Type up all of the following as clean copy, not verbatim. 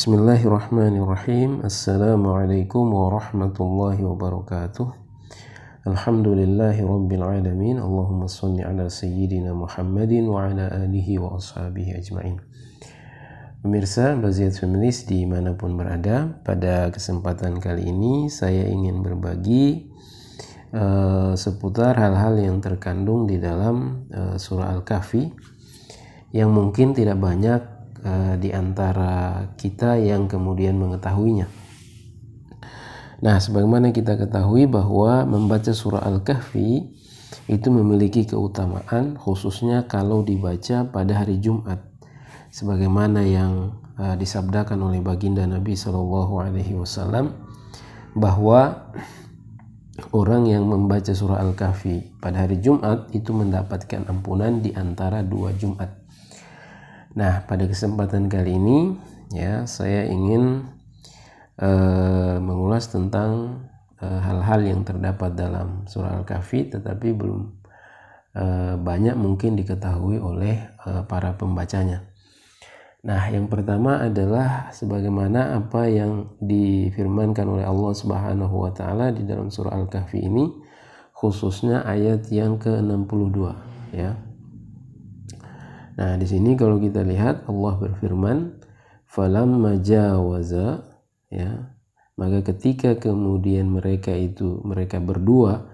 Bismillahirrahmanirrahim. Assalamualaikum warahmatullahi wabarakatuh. Alhamdulillahi rabbil alamin. Allahumma salli ala sayyidina Muhammadin wa ala alihi wa ashabihi ajma'in. Pemirsa Baziyat Feminis dimanapun berada, pada kesempatan kali ini saya ingin berbagi seputar hal-hal yang terkandung di dalam surah Al-Kahfi yang mungkin tidak banyak di antara kita yang kemudian mengetahuinya. Nah, sebagaimana kita ketahui bahwa membaca surah Al-Kahfi itu memiliki keutamaan, khususnya kalau dibaca pada hari Jumat, sebagaimana yang disabdakan oleh baginda Nabi SAW, bahwa orang yang membaca surah Al-Kahfi pada hari Jumat itu mendapatkan ampunan di antara 2 Jumat. Nah, pada kesempatan kali ini ya saya ingin mengulas tentang hal-hal yang terdapat dalam surah Al-Kahfi tetapi belum banyak mungkin diketahui oleh para pembacanya. Nah, yang pertama adalah sebagaimana apa yang difirmankan oleh Allah Subhanahu wa taala di dalam surah Al-Kahfi ini, khususnya ayat yang ke-62 ya. Nah, di sini kalau kita lihat Allah berfirman, falamma jawaza, ya, maka ketika kemudian mereka berdua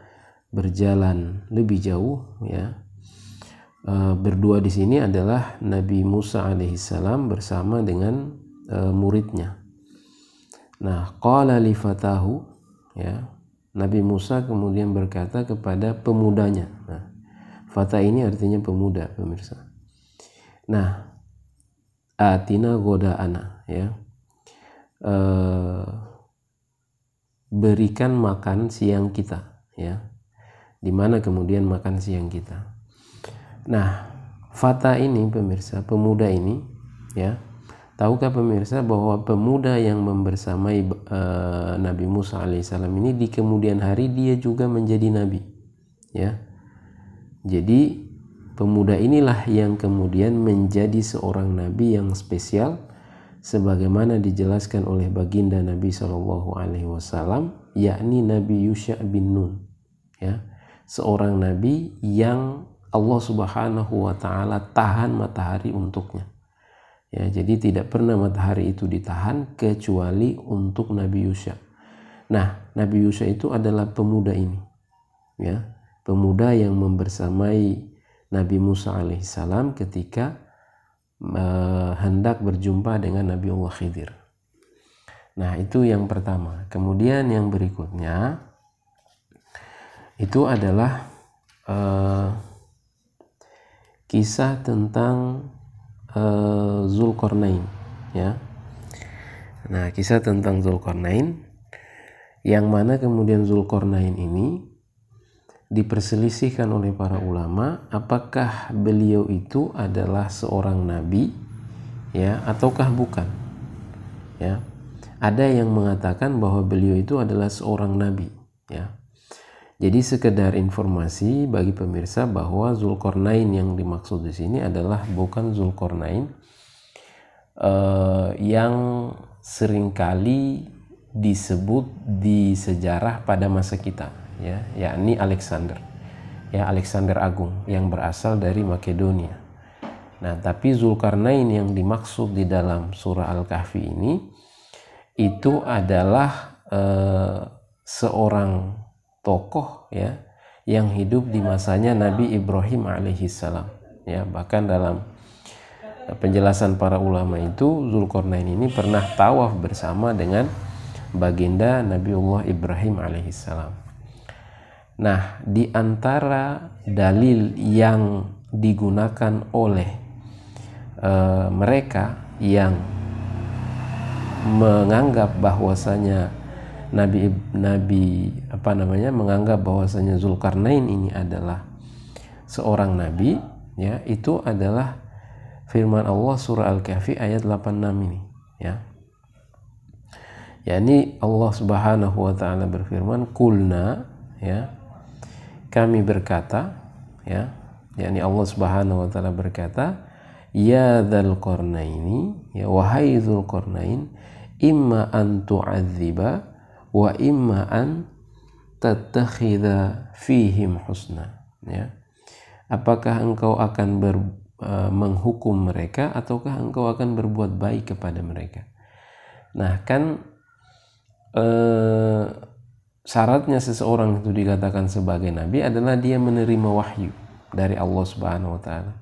berjalan lebih jauh, ya. Berdua di sini adalah Nabi Musa alaihissalam bersama dengan muridnya. Nah, qala li fatahu, ya. Nabi Musa kemudian berkata kepada pemudanya. Nah, fata ini artinya pemuda, pemirsa. Nah, atina goda'ana, ya, berikan makan siang kita, ya. Dimana kemudian makan siang kita. Nah, fata ini pemirsa, pemuda ini, ya, tahukah pemirsa bahwa pemuda yang membersamai Nabi Musa alaihissalam ini di kemudian hari dia juga menjadi nabi, ya. Jadi pemuda inilah yang kemudian menjadi seorang nabi yang spesial, sebagaimana dijelaskan oleh baginda Nabi SAW, yakni Nabi Yusha bin Nun, ya, seorang nabi yang Allah Subhanahu wa taala tahan matahari untuknya. Ya, jadi tidak pernah matahari itu ditahan kecuali untuk Nabi Yusha. Nah, Nabi Yusha itu adalah pemuda ini, ya, pemuda yang membersamai Nabi Musa alaihissalam ketika hendak berjumpa dengan Nabi Allah Khidir. Nah, itu yang pertama. Kemudian yang berikutnya itu adalah kisah tentang Zulkarnain, ya. Nah, kisah tentang Zulkarnain yang mana kemudian Zulkarnain ini diperselisihkan oleh para ulama apakah beliau itu adalah seorang nabi, ya, ataukah bukan, ya. Ada yang mengatakan bahwa beliau itu adalah seorang nabi, ya. Jadi sekedar informasi bagi pemirsa bahwa Zulkarnain yang dimaksud di sini adalah bukan Zulkarnain yang seringkali disebut di sejarah pada masa kita, ya, yakni Alexander, ya, Alexander Agung yang berasal dari Makedonia. Nah, tapi Zulkarnain yang dimaksud di dalam surah Al-Kahfi ini itu adalah seorang tokoh, ya, yang hidup di masanya Nabi Ibrahim alaihissalam, ya. Bahkan dalam penjelasan para ulama itu Zulkarnain ini pernah tawaf bersama dengan baginda Nabiullah Ibrahim alaihissalam. Nah, di antara dalil yang digunakan oleh mereka yang menganggap bahwasanya menganggap bahwasanya Zulkarnain ini adalah seorang nabi, ya, itu adalah firman Allah surah Al-Kahfi ayat 86 ini, ya. yakni Allah Subhanahu wa taala berfirman, kulna, ya, kami berkata, ya, yakni Allah Subhanahu wa taala berkata, ya dzal qarnaini, ya wahai Dzulqarnain, imma an tu'adziba wa imma an tattakhidha fihim husna, ya. Apakah engkau akan menghukum mereka ataukah engkau akan berbuat baik kepada mereka? Nah, kan syaratnya seseorang itu dikatakan sebagai nabi adalah dia menerima wahyu dari Allah Subhanahu wa taala.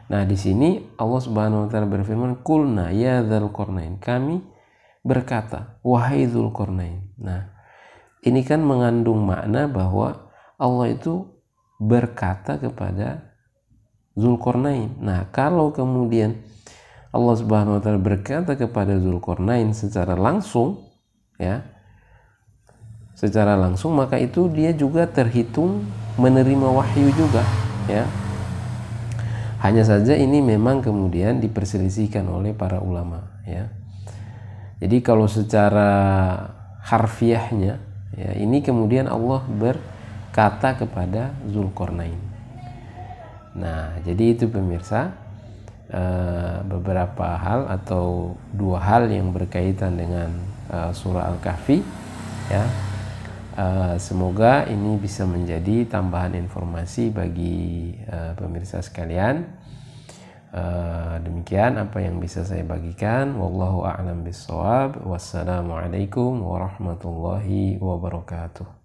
Nah, di sini Allah Subhanahu wa taala berfirman, "Qulna ya dzal qarnain." Kami berkata, wahai Dzulqarnain. Nah, ini kan mengandung makna bahwa Allah itu berkata kepada Dzulqarnain. Nah, kalau kemudian Allah Subhanahu wa taala berkata kepada Dzulqarnain secara langsung, ya, secara langsung, maka itu dia juga terhitung menerima wahyu juga, ya. Hanya saja ini memang kemudian diperselisihkan oleh para ulama, ya. Jadi kalau secara harfiahnya, ya, ini kemudian Allah berkata kepada Dzulqarnain. Nah, jadi itu pemirsa, beberapa hal atau dua hal yang berkaitan dengan surah Al-Kahfi, ya. Semoga ini bisa menjadi tambahan informasi bagi pemirsa sekalian. Demikian apa yang bisa saya bagikan. Wallahu a'lam bishawab. Wassalamualaikum warahmatullahi wabarakatuh.